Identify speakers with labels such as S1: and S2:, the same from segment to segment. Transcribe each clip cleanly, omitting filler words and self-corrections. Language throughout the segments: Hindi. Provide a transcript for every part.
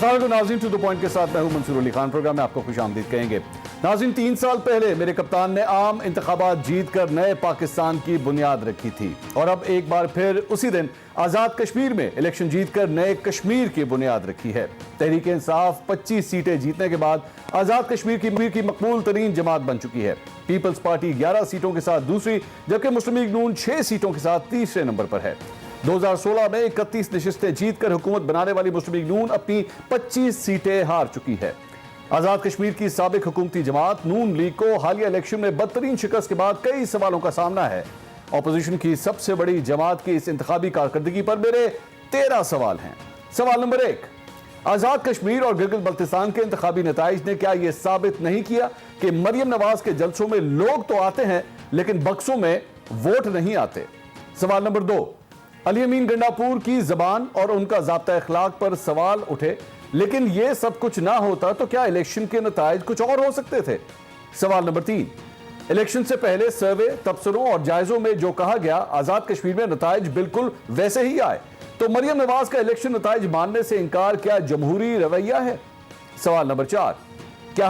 S1: अस्सलाम वालेकुम नाज़रीन, टू द पॉइंट के साथ मैं हूं मंसूर अली खान। प्रोग्राम में आपको खुशामदीद कहेंगे। नाज़रीन, 3 साल पहले मेरे कप्तान ने आम इंतखाबात जीत कर नए पाकिस्तान की बुनियाद रखी थी और अब एक बार फिर उसी दिन आज़ाद कश्मीर में इलेक्शन जीत कर नए कश्मीर की बुनियाद रखी है। तहरीक इंसाफ 25 सीटें जीतने के बाद आज़ाद कश्मीर की मकबूल तरीन जमात बन चुकी है। पीपल्स पार्टी 11 सीटों के साथ दूसरी, जबकि मुस्लिम लीग नून 6 सीटों के साथ तीसरे नंबर पर है। 2016 में 31 नशिस्तें जीतकर हुकूमत बनाने वाली मुस्लिम लीग नून अपनी 25 सीटें हार चुकी है। आजाद कश्मीर की साबिक हुकूमती जमात नून लीग को हालिया इलेक्शन में बदतरीन शिकस्त के बाद कई सवालों का सामना है। ऑपोजिशन की सबसे बड़ी जमात की इस इंतखाबी कारकर्दगी पर मेरे 13 सवाल हैं। सवाल नंबर 1, आजाद कश्मीर और गिलगित बल्तिस्तान के इंतखाबी नताइज ने क्या यह साबित नहीं किया कि मरियम नवाज के जलसों में लोग तो आते हैं लेकिन बक्सों में वोट नहीं आते। सवाल नंबर 2, अली अमीन गंडापुर की जबान और उनका ज़ाब्ता अखलाक पर सवाल उठे, लेकिन यह सब कुछ ना होता तो क्या इलेक्शन के नताइज कुछ और हो सकते थे। सवाल नंबर 3, इलेक्शन से पहले सर्वे, तबसरों और जायजों में जो कहा गया आजाद कश्मीर में नताइज बिल्कुल वैसे ही आए, तो मरियम नवाज का इलेक्शन नताइज मानने से इंकार क्या जमहूरी रवैया है। सवाल नंबर 4, क्या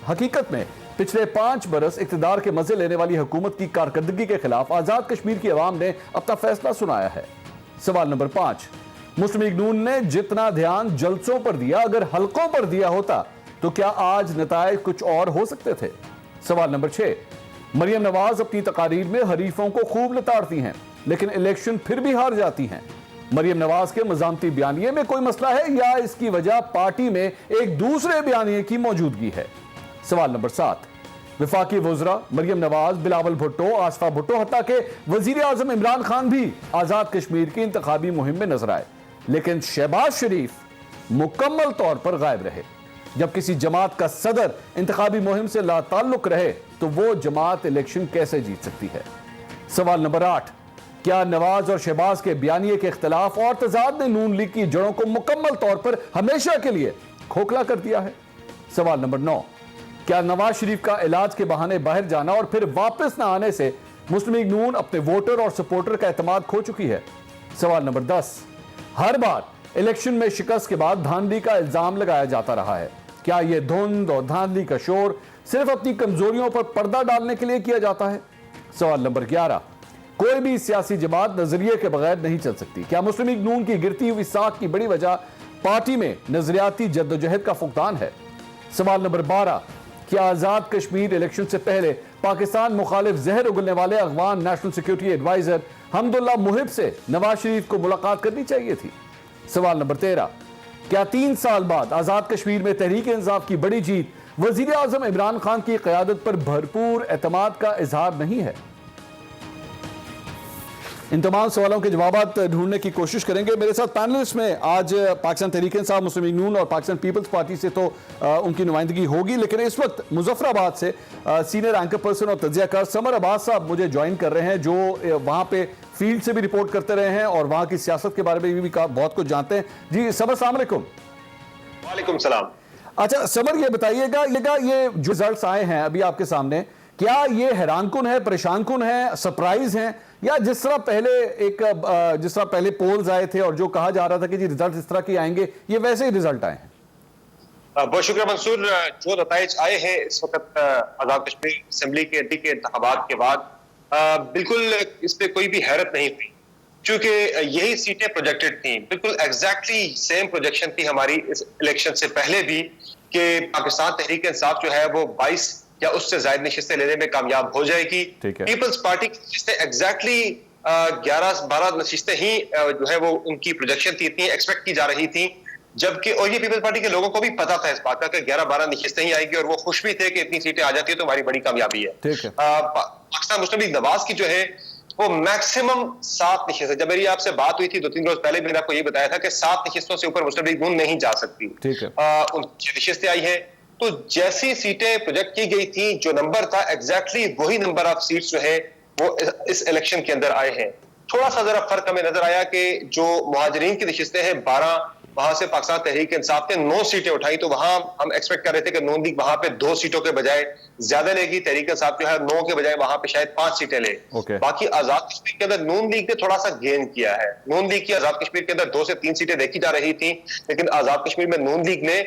S1: हकीकत में पिछले 5 बरस इक्तदार के मजे लेने वाली हुकूमत की कारकर्दगी के खिलाफ आजाद कश्मीर की अवाम ने अपना फैसला सुनाया है। सवाल नंबर 5, मुस्लिम लीग नून ने जितना ध्यान जलसों पर दिया अगर हलकों पर दिया होता तो क्या आज नताइज कुछ और हो सकते थे। सवाल नंबर 6, मरियम नवाज अपनी तकारीर में हरीफों को खूब लताड़ती हैं लेकिन इलेक्शन फिर भी हार जाती हैं। मरियम नवाज के मज़ामती बयानिए में कोई मसला है या इसकी वजह पार्टी में एक दूसरे बयानिए की मौजूदगी है। सवाल नंबर 7, वफाकी वज़रा मरियम नवाज, बिलावल भुट्टो, आसफा भुट्टो, हत्ता के वजीर आजम इमरान खान भी आज़ाद कश्मीर की इंतखाबी मुहिम में नजर आए, लेकिन शहबाज शरीफ मुकम्मल तौर पर गायब रहे। जब किसी जमात का सदर इंतखाबी मुहिम से लाताल्लुक रहे तो वो जमात इलेक्शन कैसे जीत सकती है। सवाल नंबर 8, क्या नवाज और शहबाज के बयानिए के इख्तलाफ और तजाद ने नून लीग की जड़ों को मुकम्मल तौर पर हमेशा के लिए खोखला कर दिया है। सवाल नंबर 9, क्या नवाज शरीफ का इलाज के बहाने बाहर जाना और फिर वापस न आने से मुस्लिम लीग नून अपने वोटर और सपोर्टर का एतमाद खो चुकी है। सवाल नंबर 10, हर बार इलेक्शन में शिकस्त के बाद धांधली का इल्जाम लगाया जाता रहा है, क्या यह धुंध और धांधली का शोर सिर्फ अपनी कमजोरियों पर पर्दा डालने के लिए किया जाता है। सवाल नंबर 11, कोई भी सियासी जमात नजरिए के बगैर नहीं चल सकती, क्या मुस्लिम लीग नून की गिरती हुई साख की बड़ी वजह पार्टी में नजरियाती जद्दोजहद का फुकदान है। सवाल नंबर 12, क्या आजाद कश्मीर इलेक्शन से पहले पाकिस्तान मुखालिफ जहर उगलने वाले Afghan national security adviser Hamdullah Mohib से नवाज शरीफ को मुलाकात करनी चाहिए थी। सवाल नंबर 13, क्या 3 साल बाद आजाद कश्मीर में तहरीक इंसाफ की बड़ी जीत वजीर आजम इमरान खान की क़यादत पर भरपूर एतमाद का इजहार नहीं है। इन तमाम सवालों के जवाब ढूंढने की कोशिश करेंगे। मेरे साथ पैनलिस्ट में आज पाकिस्तान तहरीक इंसाफ, मुस्लिम लीग नून और पाकिस्तान पीपल्स पार्टी से तो उनकी नुमाइंदगी होगी, लेकिन इस वक्त मुजफ्फराबाद से सीनियर एंकर पर्सन और तज्जियाकार समर अब्बास साहब मुझे ज्वाइन कर रहे हैं, जो वहाँ पे फील्ड से भी रिपोर्ट करते रहे हैं और वहाँ की सियासत के बारे में भी बहुत कुछ जानते हैं। जी समर, अस्सलाम वालेकुम।
S2: वालेकुम सलाम।
S1: अच्छा समर, ये बताइएगा ये जो रिजल्ट्स आए हैं अभी आपके सामने, क्या ये हैरानकुन है, परेशानकुन है, सरप्राइज है, या जिस तरह पहले पोल्स आए थे और जो कहा जा रहा था कि जी रिजल्ट इस तरह के आएंगे, ये वैसे ही रिजल्ट आए हैं?
S2: बहुत शुक्रिया मंसूर। जो नताइज आए हैं इस वक्त आजाद कश्मीर असेंबली के इंतखाबात के बाद, बिल्कुल इस पे कोई भी हैरत नहीं हुई, क्योंकि यही सीटें प्रोजेक्टेड थी। बिल्कुल एग्जैक्टली सेम प्रोजेक्शन थी हमारी इस इलेक्शन से पहले भी कि पाकिस्तान तहरीक इंसाफ जो है वो 22 या उससे ज्यादा नशिस्तें लेने में कामयाब हो जाएगी। पीपल्स पार्टी की नशिस्तें एग्जैक्टली 11-12 नशिस्तें ही जो है वो उनकी प्रोजेक्शन थी, इतनी एक्सपेक्ट की जा रही थी, जबकि और ये पीपल्स पार्टी के लोगों को भी पता था इस बात का कि 11-12 नशिस्तें ही आएगी और वो खुश भी थे कि इतनी सीटें आ जाती है तो हमारी बड़ी कामयाबी है। पाकिस्तान मुस्लिम लीग नवाज की जो है वो मैक्सिमम 7 नशिस्तें, जब मेरी आपसे बात हुई थी 2-3 रोज पहले मैंने आपको ये बताया था कि 7 नशिस्तों से ऊपर मुस्लिम लीग नून नहीं जा सकती। उनकी नशिस्तें आई है, तो जैसी सीटें प्रोजेक्ट की गई थी, जो नंबर था एग्जैक्टली वही नंबर ऑफ सीट्स जो है वो इस इलेक्शन के अंदर आए हैं। थोड़ा सा जरा फर्क हमें नजर आया कि जो मुहाजिरीन की नशिस्तें हैं 12 वहां से पाकिस्तान तहरीक इंसाफ ने 9 सीटें उठाई, तो वहां हम एक्सपेक्ट कर रहे थे कि नून लीग वहां पे 2 सीटों के बजाय ज्यादा लेगी, तहरीक इंसाफ जो है 9 के बजाय वहां पे शायद 5 सीटें ले। बाकी आजाद कश्मीर के अंदर नून लीग ने थोड़ा सा गेन किया है। नून लीग की आजाद कश्मीर के अंदर 2 से 3 सीटें देखी जा रही थी, लेकिन आजाद कश्मीर में नून लीग ने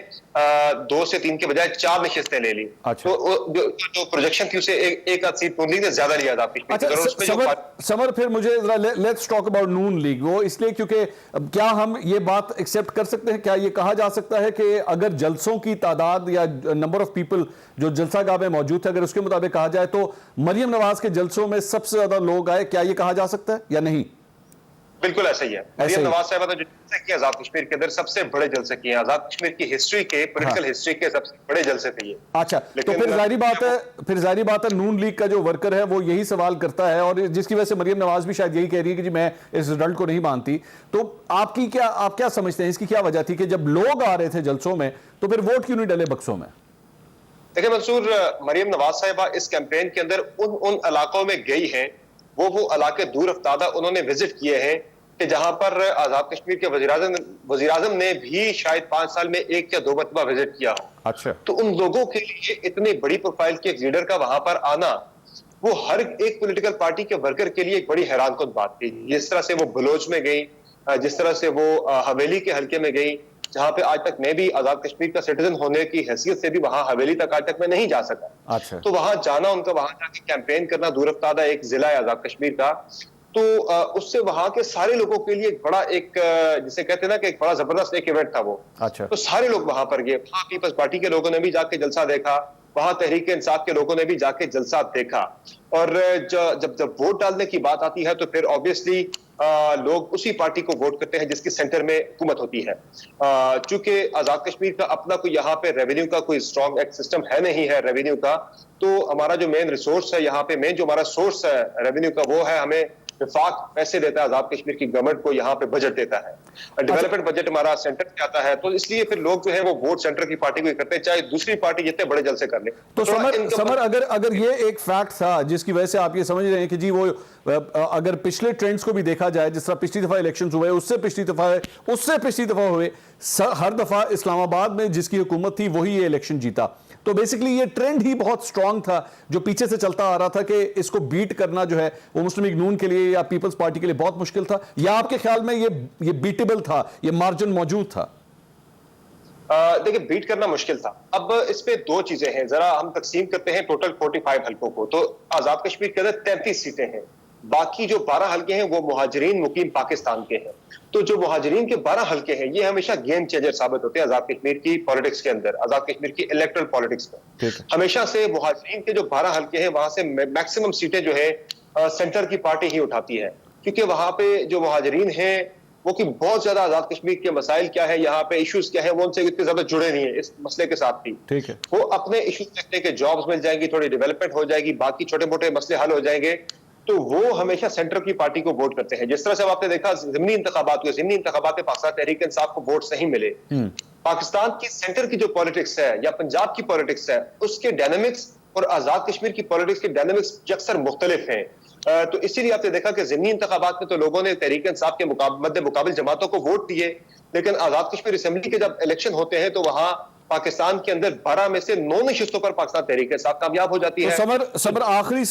S2: 2 से 3 के बजाय 4 नशिस्तें ले ली। तो जो प्रोजेक्शन थी उसे एक आध सीट नून लीग ने ज्यादा लिया आजाद कश्मीर।
S1: समर, फिर मुझे let's talk about Noon league. वो इसलिए क्योंकि क्या हम ये बात एक्सेप्ट कर सकते हैं, क्या ये कहा जा सकता है कि अगर जलसों की तादाद या नंबर ऑफ पीपल जो जलसागाह में मौजूद थे, अगर उसके मुताबिक कहा जाए तो मरियम नवाज के जलसों में सबसे ज्यादा लोग आए, क्या ये कहा जा सकता है या नहीं?
S2: बिल्कुल ऐसा ही है। मरियम नवाज साहिबा ने जो जलसे किए आजाद कश्मीर के अंदर सबसे बड़े जलसे किए, आजाद कश्मीर की हिस्ट्री के, पॉलिटिकल हिस्ट्री के सबसे बड़े जलसे थे ये।
S1: अच्छा, तो फिर जाहिर बात है नून लीग का जो वर्कर है वो यही सवाल करता है, और जिसकी वजह से मरियम नवाज भी शायद यही कह रही है कि जी मैं इस रिजल्ट को नहीं मानती। तो आप क्या समझते हैं, इसकी क्या वजह थी कि जब लोग आ रहे थे जलसों में तो फिर वोट क्यों नहीं डले बक्सों में?
S2: देखिए मंसूर, मरियम नवाज साहिबा इस कैंपेन के अंदर उन इलाकों में गई हैं, वो इलाके दूर अफ्तादा उन्होंने विजिट किए हैं कि जहां पर आजाद कश्मीर के वजीर आजम ने भी शायद 5 साल में 1 या 2 मरतबा विजिट किया हो।
S1: अच्छा, तो
S2: उन लोगों के लिए इतनी बड़ी प्रोफाइल के लीडर का वहां पर आना, वो हर एक पॉलिटिकल पार्टी के वर्कर के लिए एक बड़ी हैरानकुन बात थी। जिस तरह से वो बलोच में गई, जिस तरह से वो हवेली के हल्के में गई, जहां पे आज तक मैं भी आजाद कश्मीर का सिटीजन होने की हैसियत से भी वहां हवेली तक आज तक मैं नहीं जा सका।
S1: अच्छा,
S2: तो वहां जाना, उनका वहां जाके कैंपेन करना, दूर अफ्तादा एक जिला है आजाद कश्मीर का, तो उससे वहां के सारे लोगों के लिए एक बड़ा, एक जिसे कहते हैं ना कि एक बड़ा जबरदस्त एक इवेंट था वो।
S1: अच्छा,
S2: तो सारे लोग वहां पर गए, वहां पीपल्स पार्टी के लोगों ने भी जाके जलसा देखा, वहां तहरीक इंसाफ के लोगों ने भी जाके जलसा देखा। और जब वोट डालने की बात आती है तो फिर ऑब्वियसली लोग उसी पार्टी को वोट करते हैं जिसकी सेंटर में हुकूमत होती है। चूंकि आजाद कश्मीर का अपना कोई यहाँ पे रेवेन्यू का कोई स्ट्रॉन्ग एक सिस्टम है नहीं है रेवेन्यू का, तो हमारा जो मेन रिसोर्स है यहाँ पे, मेन जो हमारा सोर्स है रेवेन्यू का, वो है हमें विफाक पैसे देता है, आजाद कश्मीर की गवर्नमेंट को यहाँ पे बजट देता है, डेवलपमेंट बजट हमारा सेंटर से आता है। तो इसलिए फिर लोग जो है वो वोट सेंटर की पार्टी को करते हैं, चाहे दूसरी पार्टी जितने बड़े जलसे कर ले।
S1: तो समर अगर ये एक फैक्ट था जिसकी वजह से आप ये समझ रहे हैं कि जी वो अगर पिछले ट्रेंड्स को भी देखा जाए, जिस तरह पिछली दफा इलेक्शंस हुए, उससे पिछली दफा हुए, हर दफा इस्लामाबाद में जिसकी हुकूमत थी वही ये इलेक्शन जीता। तो बेसिकली ये ट्रेंड ही बहुत स्ट्रांग था जो पीछे से चलता आ रहा था कि इसको बीट करना जो है वो मुस्लिम लीग नून के लिए या पीपल्स पार्टी के लिए बहुत मुश्किल था, या आपके ख्याल में ये बीटेबल था, ये मार्जिन मौजूद था?
S2: देखिए, बीट करना मुश्किल था। अब इस पे 2 चीजें हैं, जरा हम तकसीम करते हैं टोटल 45 हल्कों को। तो आजाद कश्मीर के अंदर 33 सीटें हैं, बाकी जो 12 हल्के हैं वो मुहाजिरीन मुकीम पाकिस्तान के हैं। तो जो मुहाजिरीन के 12 हल्के हैं ये हमेशा गेम चेंजर साबित होते हैं आजाद कश्मीर की पॉलिटिक्स के अंदर, आजाद कश्मीर की इलेक्टोरल पॉलिटिक्स में। हमेशा से मुहाजिरीन के जो 12 हल्के हैं वहां से मैक्सिमम सीटें जो है सेंटर की पार्टी ही उठाती है, क्योंकि वहां पे जो मुहाजिरीन हैं वो कि बहुत ज्यादा आजाद कश्मीर के मसाइल क्या है, यहाँ पे इश्यूज क्या है, वो उनसे इतने ज्यादा जुड़े नहीं है इस मसले के साथ भी।
S1: ठीक है,
S2: वो अपने इश्यूज देखते हैं कि जॉब्स मिल जाएंगी, थोड़ी डेवलपमेंट हो जाएगी, बाकी छोटे मोटे मसले हल हो जाएंगे, तो वो हमेशा सेंटर की पार्टी को वोट करते हैं। जिस तरह से आपने देखा ज़िमनी इंतखाबात हुए, ज़िमनी इंतखाबात में पाकिस्तान तहरीक इंसाफ को वोट नहीं मिले। पाकिस्तान की सेंटर की जो पॉलिटिक्स है या पंजाब की पॉलिटिक्स है, उसके डायनेमिक्स और आजाद कश्मीर की पॉलिटिक्स के डायनेमिक्स अक्सर मुख्तलिफ हैं। तो इसीलिए आपने देखा कि ज़िमनी इंतखाबात में तो लोगों ने तहरीक इंसाफ के मद्दे मुकाबिल जमातों को वोट दिए, लेकिन आजाद कश्मीर असेंबली के जब इलेक्शन होते हैं तो वहां पाकिस्तान के अंदर 12 में से 9 नशिस्तों पर पाकिस्तान तहरीक इंसाफ कामयाब हो जाती है।
S1: तो समर आखिरी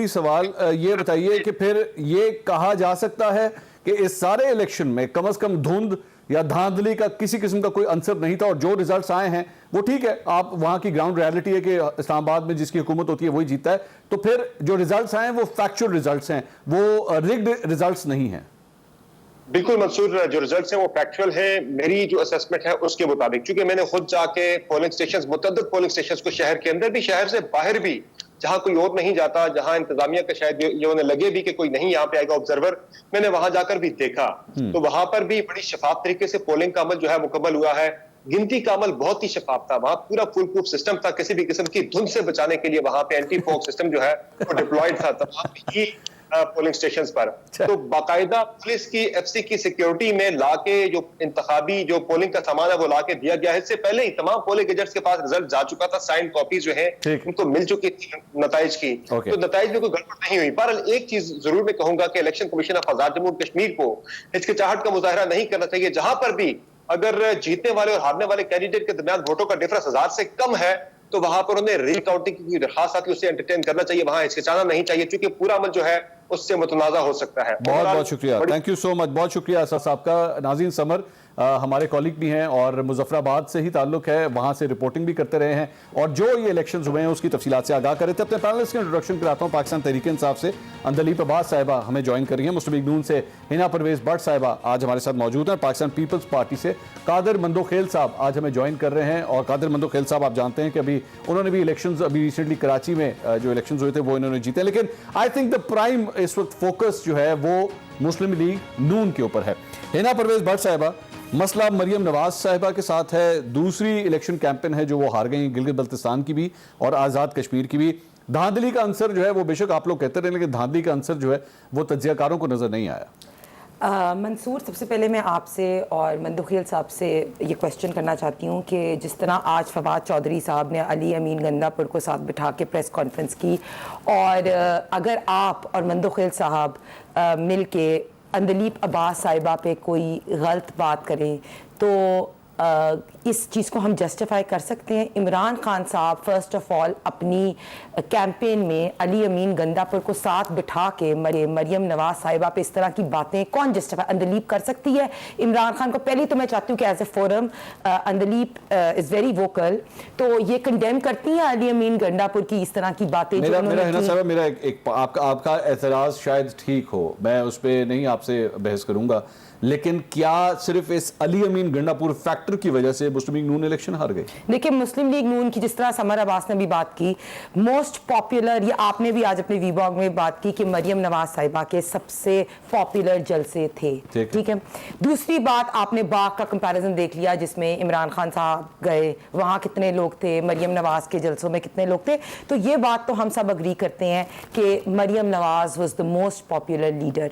S1: सवाल ये बताइए कि फिर ये कहा जा सकता है कि इस सारे इलेक्शन में कम से कम धुंध या धांधली का किसी किस्म का कोई अंसर नहीं था, और जो रिजल्ट्स आए हैं वो ठीक है, आप वहां की ग्राउंड रियलिटी है कि इस्लामाबाद में जिसकी हुकूमत होती है वही जीतता है, तो फिर जो रिजल्ट्स आए हैं वो फैक्चुअल रिजल्ट्स हैं, वो रिग्ड रिजल्ट्स नहीं हैं?
S2: बिल्कुल मंसूर, जो रिजल्ट्स हैं वो फैक्चुअल है मेरी जो असेसमेंट है उसके मुताबिक, क्योंकि मैंने खुद जाके पोलिंग स्टेशंस, मुतअद्दिद पोलिंग स्टेशंस को शहर के अंदर भी शहर से बाहर भी, जहां कोई और नहीं जाता, जहां इंतजामिया का शायद ये उन्हें लगे भी कि कोई नहीं यहाँ पे आएगा ऑब्जर्वर, मैंने वहां जाकर भी देखा, तो वहां पर भी बड़ी शफाफ तरीके से पोलिंग का अमल जो है मुकम्मल हुआ है। गिनती का अमल बहुत ही शफाफ था, वहां पूरा फुल प्रूफ सिस्टम था, किसी भी किस्म की धुंध से बचाने के लिए वहां पे एंटी फॉग सिस्टम जो है वो डिप्लॉयड था। तमाम ही पोलिंग स्टेशन पर। तो बाकायदा पुलिस की एफसी की सिक्योरिटी में लाके जो इंतखाबी जो पोलिंग का सामान है वो लाके दिया गया है। इससे पहले ही तमाम पोलिंग एजेंट्स के पास रिजल्ट जा चुका था, साइन कॉपी जो है उनको मिल चुकी थी नताइज की। तो नताइज में कोई गड़बड़ नहीं हुई। बहरहाल एक चीज जरूर मैं कहूंगा कि इलेक्शन कमीशन ऑफ आजाद जम्मू कश्मीर को हिचकिचाहट का मुजाहरा नहीं करना चाहिए। जहां पर भी अगर जीतने वाले और हारने वाले कैंडिडेट के दरमियान वोटों का डिफरेंस 1000 से कम है तो वहां पर उन्हें रीकाउंटिंग की दरखास्त आती है, उसे एंटरटेन करना चाहिए, वहां हिचकिचाना नहीं चाहिए, क्योंकि पूरा अमल जो है उससे मुतनाज़ा हो सकता है।
S1: बहुत बहुत शुक्रिया, थैंक यू सो मच, बहुत शुक्रिया असद साहब का। नाज़रीन समर हमारे कॉलीग भी हैं और मुजफ्फराबाद से ही ताल्लुक है, वहाँ से रिपोर्टिंग भी करते रहे हैं और जो ये इलेक्शंस हुए हैं उसकी तफसीलात से आगाह कर रहे थे। अपने पैनलिस्ट के इंट्रोडक्शन कराता हूँ। पाकिस्तान तहरीक इंसाफ से अंदलीप अब्बास साहिबा हमें ज्वाइन कर रही हैं। मुस्लिम लीग नून से हिना परवेज भट्ट साहिबा आज हमारे साथ मौजूद हैं। पाकिस्तान पीपल्स पार्टी से कादिर मंदोखेल साहब आज हमें ज्वाइन कर रहे हैं। और कादिर मंदोखेल साहब आप जानते हैं कि अभी उन्होंने भी इलेक्शंस अभी रिसेंटली कराची में जो इलेक्शंस हुए थे वो इन्होंने जीते, लेकिन आई थिंक द प्राइम इस वक्त फोकस जो है वो मुस्लिम लीग नून के ऊपर है। हिना परवेज भट्ट साहिबा, मसला मरियम नवाज साहिबा के साथ है, दूसरी इलेक्शन कैंपेन है जो वो हार गई गिलगित बल्तिस्तान की भी और आज़ाद कश्मीर की भी। धांधली का अंसर जो है वो बेशक आप लोग कहते रहे, लेकिन धांधली का अंसर जो है वो तज्जियाकारों को नजर नहीं आया।
S3: मंसूर, सबसे पहले मैं आपसे और मंदोखेल साहब से ये क्वेश्चन करना चाहती हूँ कि जिस तरह आज फवाद चौधरी साहब ने अली अमीन गंदापुर को साथ बिठा के प्रेस कॉन्फ्रेंस की और अगर आप और मंदोखेल साहब मिल के अंदलीप अब्बास साहिबा पे कोई गलत बात करें तो इस चीज़ को हम जस्टिफाई कर सकते हैं। इमरान खान साहब फर्स्ट ऑफ ऑल अपनी कैंपेन में अली अमीन गंदापुर को साथ बिठा के मरियम नवाज साहिबा पे इस तरह की बातें कौन जस्टिफाई अंदलीप कर सकती है? इमरान खान को पहले तो मैं चाहती हूँ कि as a forum Andleeb is very vocal, तो ये कंडेम करती हैं अली अमीन गंदापुर की इस तरह की बातें?
S1: मेरा आपका एतराज़ शायद ठीक हो, मैं उस पर नहीं आपसे बहस करूंगा, लेकिन क्या सिर्फ इस अली अमीन गंडापुर फैक्टर की वजह से मुस्लिम लीग नून इलेक्शन हार गई?
S3: देखिए, मुस्लिम लीग नून की जिस तरह समर अब्बास ने भी बात की, मोस्ट पॉपुलर, ये आपने भी आज अपने वीबॉग में बात की कि मरियम नवाज साहिबा के सबसे पॉपुलर जलसे थे, ठीक है। दूसरी बात, आपने बाग का कंपैरिजन देख लिया जिसमें इमरान खान साहब गए, वहाँ कितने लोग थे, मरियम नवाज के जलसों में कितने लोग थे। तो ये बात तो हम सब अग्री करते हैं कि Maryam Nawaz was the most popular leader,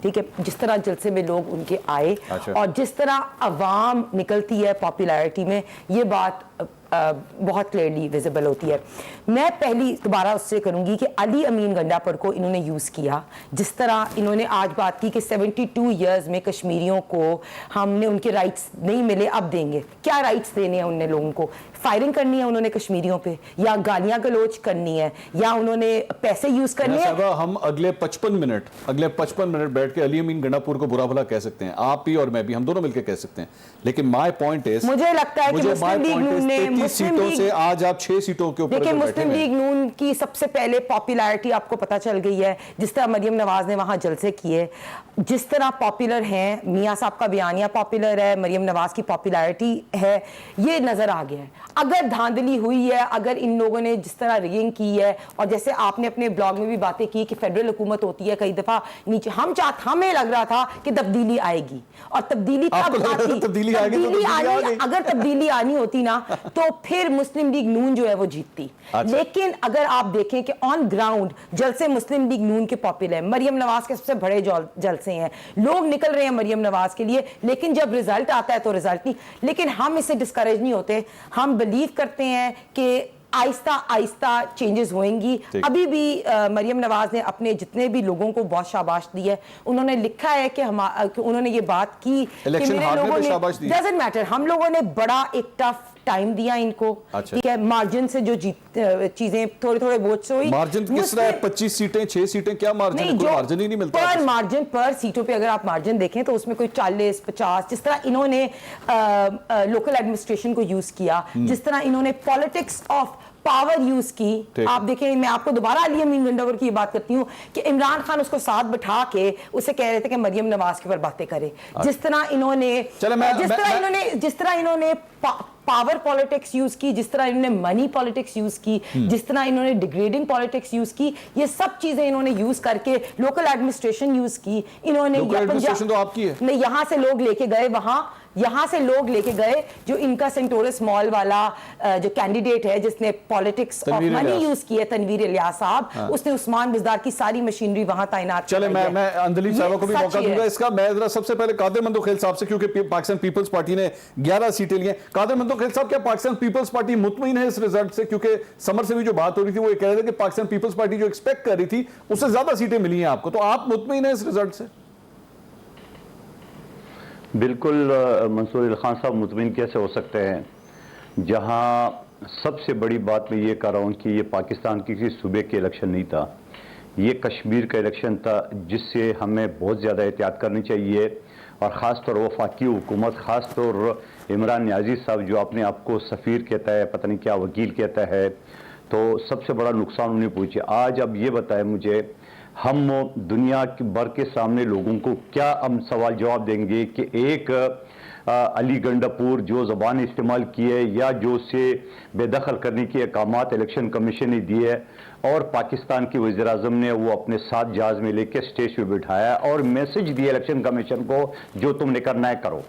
S3: ठीक है। जिस तरह जलसे में लोग उनके आए और जिस तरह अवाम निकलती है पॉपुलैरिटी में, ये बात बहुत क्लियरली विजिबल होती है। मैं पहली दोबारा उससे करूंगी कि अली अमीन गंडापुर को इन्होंने यूज़ किया, जिस तरह इन्होंने आज बात की कि 72 इयर्स में कश्मीरियों को हमने उनके राइट्स नहीं मिले, अब देंगे। क्या राइट्स देने हैं उनने लोगों को? फायरिंग करनी है उन्होंने कश्मीरियों पे, या गालियां गलोच करनी है, या उन्होंने पैसे यूज करने हैं?
S1: हम अगले 55 मिनट बैठ के अली अमीन गंडापुर को बुरा भला कह सकते हैं, आप भी और मैं भी, हम दोनों मिलकर कह सकते हैं, लेकिन माय पॉइंट इज,
S3: मुझे लगता है कि मुस्लिम लीग नून ने
S1: 33 सीटों से आज आप 6 सीटों के ऊपर,
S3: देखिए मुस्लिम लीग नून की सबसे पहले पॉपुलैरिटी आपको पता चल गई है। जिस तरह मरियम नवाज ने वहां जलसे किए, जिस तरह पॉपुलर हैं, मियां साहब का बयानिया पॉपुलर है, मरियम नवाज की पॉपुलैरिटी है, ये नजर आ गया है। अगर धांधली हुई है, अगर इन लोगों ने जिस तरह रिगिंग की है, और जैसे आपने अपने ब्लॉग में भी बातें की कि फेडरल हुकूमत होती है कई दफा नीचे, हमें लग रहा था कि तब्दीली आएगी, और तब्दीली तब आती, अगर तब्दीली आनी होती ना तो फिर मुस्लिम लीग नून जो है वो जीतती। लेकिन अगर आप देखें कि ऑन ग्राउंड जलसे मुस्लिम लीग नून के पॉपुलर है, मरियम नवाज के सबसे बड़े जलसे हैं, लोग निकल रहे हैं मरियम नवाज के लिए, लेकिन जब रिजल्ट आता है तो रिजल्ट नहीं। लेकिन हम इससे डिस्करेज नहीं होते, हम बिलीव करते हैं कि आहिस्ता आहिस्ता चेंजेस होंगी। अभी भी मरियम नवाज ने अपने जितने भी लोगों को बहुत शाबाश दी है, उन्होंने लिखा है कि उन्होंने ये बात की कि मेरे लोगों ने, डजंट मैटर, हम लोगों ने बड़ा एक टफ टाइम दिया इनको, ठीक है। मार्जिन से जो चीजें थोड़े वोट से हुई,
S1: मार्जिन किस तरह है? 25 सीटें 6 सीटें, क्या मार्जिन है? कोई मार्जिन ही नहीं मिलता।
S3: पर मार्जिन पर सीटों पे अगर आप मार्जिन देखें तो उसमें कोई 40-50, जिस तरह इन्होंने लोकल एडमिनिस्ट्रेशन को यूज किया, जिस तरह इन्होंने पॉलिटिक्स ऑफ पावर यूज की, आप देखें। मैं आपको दोबारा अली अमीन गंडापुर की बात करती हूँ कि इमरान खान उसको साथ बिठा के उसे कह रहे थे कि मरियम नवाज के ऊपर बातें करे। जिस तरह इन्होंने पावर पॉलिटिक्स यूज की, जिस तरह इन्होंने मनी पॉलिटिक्स यूज की, जिस तरह इन्होंने डिग्रेडिंग पॉलिटिक्स यूज की, ये सब चीजें इन्होंने यूज करके लोकल एडमिनिस्ट्रेशन यूज की। इन्होंने
S1: तो आपकी है?
S3: नहीं, यहां से लोग लेके गए वहां, यहाँ से लोग लेके गए जो इनका सेंटोरस मॉल वाला जो कैंडिडेट है जिसने politics of
S1: Tanveer
S3: money
S1: Ilyas.
S3: Use किया, तनवीर इलियास साहब, उसने उस्मान बुजदार की सारी मशीनरी वहां तैनात
S1: चले,
S3: कराई है।
S1: मैं अंदलीप
S3: ये
S1: साहब को भी
S3: सच
S1: मौका
S3: ही है।
S1: दूंगा इसका। मैं जरा सबसे पहले कादिर मंदोखेल साहब से, क्योंकि पाकिस्तान पीपल्स पार्टी ने 11 सीटें ली हैं। कादिर मंदोखेल साहब, क्या पाकिस्तान पीपल्स पार्टी मुतमईन है इस रिजल्ट से? क्योंकि समर से भी जो बात हो रही थी वो ये कह रहे थे कि पाकिस्तान पीपल्स पार्टी जो एक्सपेक्ट कर रही थी उससे ज्यादा सीटें मिली हैं आपको, तो आप मुतमईन है इस रिजल्ट से?
S4: बिल्कुल मंसूर अली खान साहब मुतमिन कैसे हो सकते हैं, जहां सबसे बड़ी बात मैं ये कर रहा हूं कि ये पाकिस्तान की किसी सूबे के इलेक्शन नहीं था, ये कश्मीर का इलेक्शन था, जिससे हमें बहुत ज़्यादा एहतियात करनी चाहिए। और ख़ास तौर वफाकी हुकूमत, ख़ास तौर इमरान नियाज़ी साहब जो अपने आप को सफ़ीर कहता है, पता नहीं क्या वकील कहता है, तो सबसे बड़ा नुकसान उन्हें पूछे। आज अब ये बताएं मुझे, हम दुनिया भर के सामने लोगों को क्या हम सवाल जवाब देंगे कि एक अली गंडापुर जो ज़बान इस्तेमाल की है या जो उससे बेदखल करने के अहकामात इलेक्शन कमीशन ने दिए है और पाकिस्तान के वज़ीर आज़म ने वो अपने साथ जहाज़ में लेकर स्टेज पे बिठाया और मैसेज दिया इलेक्शन कमीशन को जो तुमने करना है करो।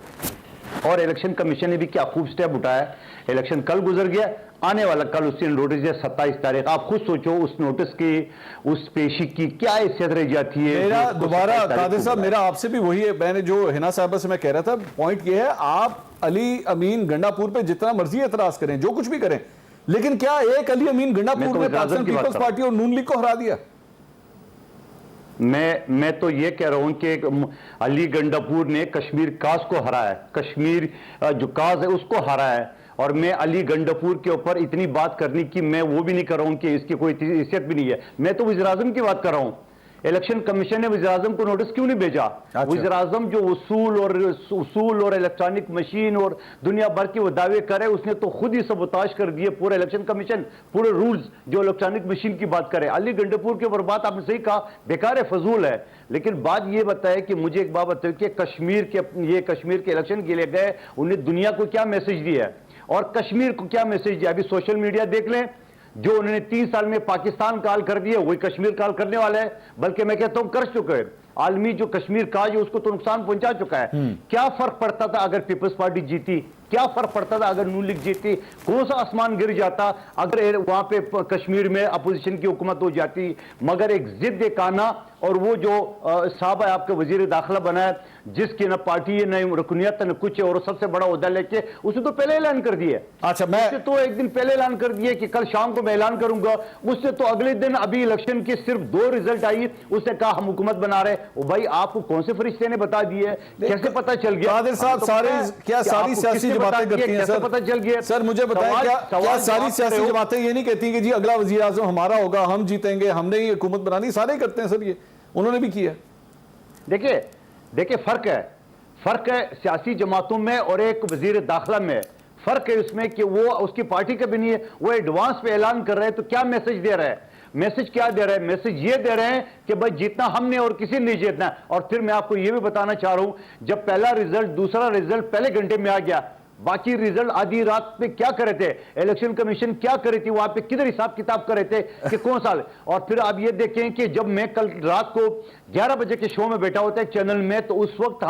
S4: और इलेक्शन कमीशन ने भी क्या खूब स्टेप उठाया। इलेक्शन कल गुजर गया, आने वाला कल उसने नोटिस दिया 27 तारीख। आप खुद सोचो उस नोटिस की, उस पेशी की क्या हैसियत रह जाती है।
S1: मेरा दोबारा कादिर साहब, मेरा आपसे भी वही है, मैंने जो हिना साहबा से मैं कह रहा था, पॉइंट ये है, आप अली अमीन गंडापुर पे जितना मर्जी एतराज करें, जो कुछ भी करें, लेकिन क्या एक अली अमीन गंडापुर ने पाकिस्तान पीपल्स पार्टी और नून लीग को हरा दिया?
S4: मैं तो ये कह रहा हूं कि अली गंडापुर ने कश्मीर काज को हराया है, कश्मीर जो काज है उसको हराया है। और मैं अली गंडापुर के ऊपर इतनी बात करने की मैं वो भी नहीं कर रहा हूं कि इसकी कोई हैसियत भी नहीं है। मैं तो वज़ीर आज़म की बात कर रहा हूं। इलेक्शन कमीशन ने वज़ीर आज़म को नोटिस क्यों नहीं भेजा? वज़ीर आज़म जो उसूल और इलेक्ट्रॉनिक मशीन और दुनिया भर के वो दावे करे, उसने तो खुद ही सबोताश कर दिए पूरे इलेक्शन कमीशन, पूरे रूल्स जो इलेक्ट्रॉनिक मशीन की बात करे। अली गंडापुर के ऊपर बात आपने सही कहा, बेकार है, फजूल है। लेकिन बात ये बताए कि मुझे एक बात बताए कि कश्मीर के इलेक्शन के लिए गए, उन्हें दुनिया को क्या मैसेज दिया है और कश्मीर को क्या मैसेज दिया? अभी सोशल मीडिया देख लें, जो उन्होंने 3 साल में पाकिस्तान काल कर दिया वही कश्मीर काल करने वाला है, बल्कि मैं कहता हूं कर चुके हैं। आलमी जो कश्मीर काज है उसको तो नुकसान पहुंचा चुका है। क्या फर्क पड़ता था अगर पीपल्स पार्टी जीती? क्या फर्क पड़ता था अगर नून लीग जीती? कौन सा आसमान गिर जाता अगर वहां पे कश्मीर में अपोजिशन की हुकूमत हो जाती? मगर एक जिद, एक आना, और वो जो साहब है आपके वजीर दाखिला बना है, जिसकी न पार्टी है न रुकनियत न कुछ है, और सबसे बड़ा ओहदा लेके उसने तो पहले ऐलान कर दिया।
S1: अच्छा, मैं
S4: तो एक दिन पहले ऐलान कर दिया कि कल शाम को मैं ऐलान करूंगा। उससे तो अगले दिन अभी इलेक्शन के सिर्फ 2 रिजल्ट आई, उसने कहा हम हुकूमत बना रहे। ओ भाई, आपको कौन से फरिश्ते ने बता दिए? कैसे पता चल गया?
S1: कादिर साहब, क्या सारी सियासी जमातें करती हैं सर?
S4: पता चल गया सर,
S1: मुझे बताएं, क्या सारी सियासी जमातें ये नहीं कहती कि जी अगला वजीर आजम हमारा होगा, हम जीतेंगे, हमने ही हुकूमत बनानी? सारे ही करते हैं सर, ये उन्होंने भी किया।
S4: देखिए फर्क है सियासी जमातों में और एक वजीर दाखिला में। फर्क है उसमें कि वो उसकी पार्टी का भी नहीं है, वो एडवांस पे ऐलान कर रहे हैं। तो क्या मैसेज दे रहे हैं? मैसेज क्या दे रहे हैं? मैसेज ये दे रहे हैं कि भाई जीतना हमने और किसी ने नहीं जीतना। और फिर मैं आपको ये भी बताना चाह रहा हूं, जब पहला रिजल्ट, दूसरा रिजल्ट पहले घंटे में आ गया, बाकी रिजल्ट आधी रात पे क्या कर रहे थे? इलेक्शन कमीशन क्या कर रही थी वहां पे? किधर हिसाब किताब कर रहे थे कि कौन साल? और फिर आप ये देखें कि जब मैं कल रात को 11 बजे के शो में बैठा होता है चैनल में, तो उस वक्त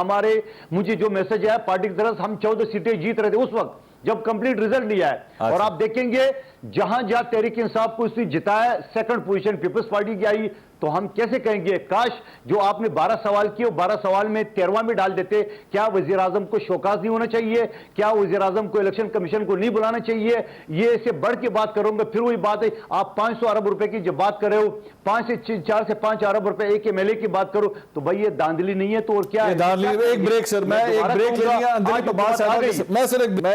S4: मुझे जो मैसेज आया पार्टी की तरफ से, हम 14 सीटें जीत रहे थे उस वक्त जब कंप्लीट रिजल्ट नहीं आया। और आप देखेंगे जहां जहां तहरीक इंसाफ को उसने जिताया, सेकंड पोजीशन पीपल्स पार्टी की आई। तो हम कैसे कहेंगे काश जो आपने 12 सवाल किए, 12 सवाल में 13वां भी डाल देते। क्या वजीर आजम को शोकाज नहीं होना चाहिए? क्या वजीर आजम को इलेक्शन कमीशन को नहीं बुलाना चाहिए? ये इससे बढ़ के बात करूंगा। फिर वही बात है, आप 500 अरब रुपए की जब बात कर रहे हो, 4 से 5 अरब रुपए एक एमएलए की बात करो, तो भाई ये धांधली नहीं है तो और क्या है?
S1: एक ब्रेक सर, मैं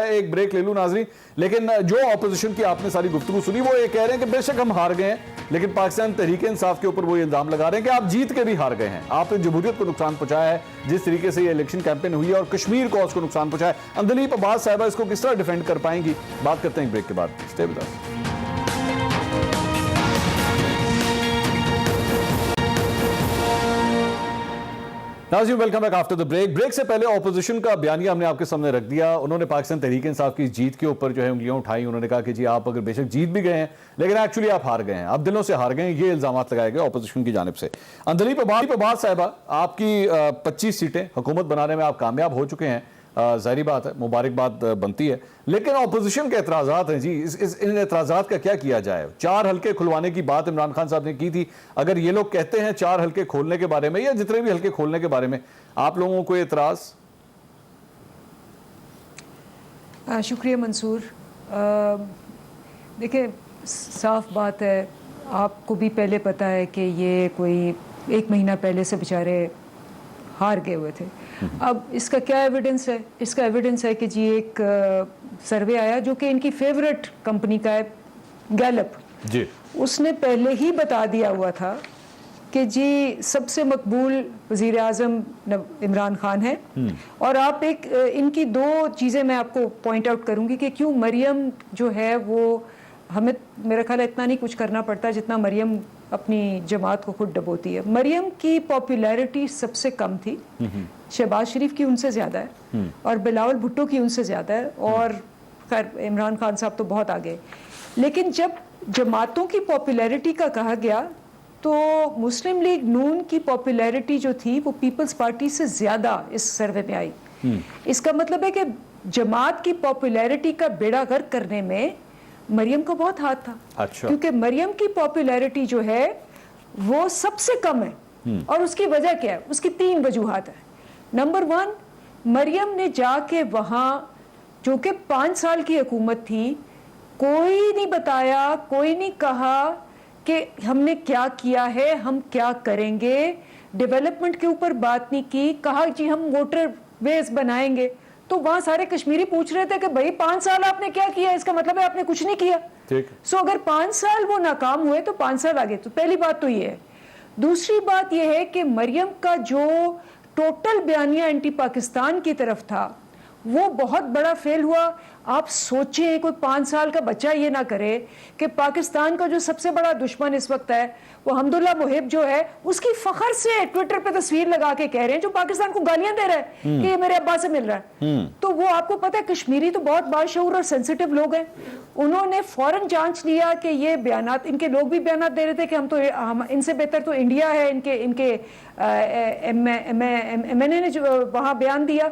S1: एक ब्रेक ले लूं नाज़रीन। लेकिन जो ऑपोजिशन की आपने सारी गुफ्तगू सुनी, वो ये कह रहे हैं कि बेशक हम हार गए हैं, लेकिन पाकिस्तान तहरीक इंसाफ के ऊपर वो इल्जाम लगा रहे हैं कि आप जीत के भी हार गए हैं, आपने जमहूरियत को नुकसान पहुंचाया है जिस तरीके से ये इलेक्शन कैंपेन हुई है, और कश्मीर को उसको नुकसान पहुंचाया है। अंदलीप अब्बास साहिबा इसको किस तरह डिफेंड कर पाएंगी? बात करते हैं ब्रेक के बाद। Stay with us. नाज़रीन, welcome back after the break से पहले ऑपोजिशन का बयानिया हमने आपके सामने रख दिया। उन्होंने पाकिस्तान तहरीक इंसाफ की जीत के ऊपर जो है उंगलियां उठाई। उन्होंने कहा कि जी आप अगर बेशक जीत भी गए हैं, लेकिन एक्चुअली आप हार गए हैं, आप दिलों से हार गए हैं। ये इल्जाम लगाए गए ऑपोजिशन की जानिब से। अंदलीप अब्बास साहिबा, आपकी 25 सीटें हुकूमत बनाने में आप कामयाब हो चुके हैं, जाहिर बात है, मुबारकबाद बनती है, लेकिन ऑपोजिशन के एतराज़ात हैं जी। इन एतराज़ात का क्या किया जाए? 4 हल्के खुलवाने की बात इमरान खान साहब ने की थी। अगर ये लोग कहते हैं 4 हल्के खोलने के बारे में या जितने भी हल्के खोलने के बारे में, आप लोगों को एतराज़?
S5: शुक्रिया मंसूर। देखिए, साफ बात है, आपको भी पहले पता है कि ये कोई 1 महीना पहले से बेचारे हार गए हुए थे। अब इसका क्या एविडेंस है? इसका एविडेंस है कि जी एक सर्वे आया जो कि इनकी फेवरेट कंपनी का है, गैलप
S1: जी।
S5: उसने पहले ही बता दिया हुआ था कि जी सबसे मकबूल वज़ीर आज़म इमरान खान है। और आप इनकी 2 चीज़ें मैं आपको पॉइंट आउट करूंगी कि क्यों मरियम जो है वो, हमें मेरा ख्याल है इतना नहीं कुछ करना पड़ता जितना मरियम अपनी जमात को खुद डबोती है। मरियम की पॉपुलैरिटी सबसे कम थी, शहबाज शरीफ की उनसे ज़्यादा है और बिलावल भुट्टो की उनसे ज़्यादा है, और खैर इमरान खान साहब तो बहुत आगे। लेकिन जब जमातों की पॉपुलैरिटी का कहा गया तो मुस्लिम लीग नून की पॉपुलैरिटी जो थी वो पीपल्स पार्टी से ज़्यादा इस सर्वे में आई। इसका मतलब है कि जमात की पॉपुलैरिटी का बेड़ा गर्क करने में मरियम को बहुत हाथ था।
S1: अच्छा।
S5: क्योंकि मरियम की पॉपुलैरिटी जो है वो सबसे कम है। और उसकी वजह क्या है? उसकी 3 वजूहात है। नंबर 1, मरियम ने जाके वहाँ, जो कि 5 साल की हुकूमत थी, कोई नहीं बताया, कोई नहीं कहा कि हमने क्या किया है, हम क्या करेंगे, डेवलपमेंट के ऊपर बात नहीं की, कहा जी हम मोटर वेज बनाएंगे। तो वहां सारे कश्मीरी पूछ रहे थे कि भाई 5 साल आपने क्या किया? इसका मतलब है आपने कुछ नहीं किया। सो अगर 5 साल वो नाकाम हुए तो 5 साल आगे। तो पहली बात तो ये है। दूसरी बात ये है कि मरियम का जो टोटल बयानिया एंटी पाकिस्तान की तरफ था वो बहुत बड़ा फेल हुआ। आप सोचें, कोई 5 साल का बच्चा ये ना करे कि पाकिस्तान का जो सबसे बड़ा दुश्मन इस वक्त है वो हमदुल्ला मुहिब जो है, उसकी फखर से ट्विटर पे तस्वीर लगा के कह रहे हैं, जो पाकिस्तान को गालियां दे रहा है कि ये मेरे अब्बा से मिल रहा है। तो वो, आपको पता है कश्मीरी तो बहुत बाशऊर और सेंसिटिव लोग हैं, उन्होंने फौरन जांच लिया कि ये बयानात, इनके लोग भी बयानात दे रहे थे कि हम इनसे बेहतर तो इंडिया है। इनके MNA ने जो वहां बयान दिया।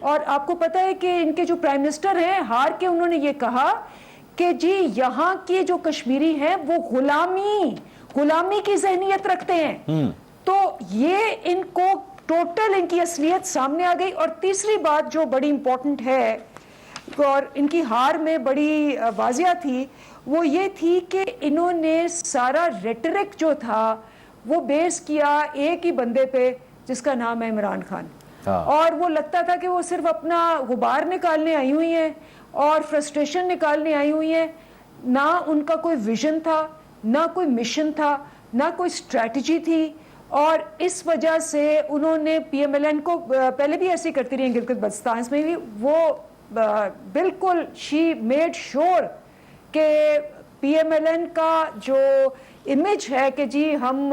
S5: और आपको पता है कि इनके जो प्राइम मिनिस्टर हैं, हार के उन्होंने ये कहा कि जी यहाँ के जो कश्मीरी हैं वो गुलामी की ज़हनियत रखते हैं। तो ये इनको टोटल इनकी असलियत सामने आ गई। और तीसरी बात जो बड़ी इंपॉर्टेंट है और इनकी हार में बड़ी वाजिया थी, वो ये थी कि इन्होंने सारा रेटरिक जो था वो बेस किया एक ही बंदे पे, जिसका नाम है इमरान खान। और वो लगता था कि वो सिर्फ अपना गुबार निकालने आई हुई हैं और फ्रस्ट्रेशन निकालने आई हुई हैं। ना उनका कोई विजन था, ना कोई मिशन था, ना कोई स्ट्रैटेजी थी। और इस वजह से उन्होंने PMLN को, पहले भी ऐसी करती रही गिलगित बल्तिस्तान में भी, वो बिल्कुल शी मेड श्योर कि PMLN का जो इमेज है कि जी हम,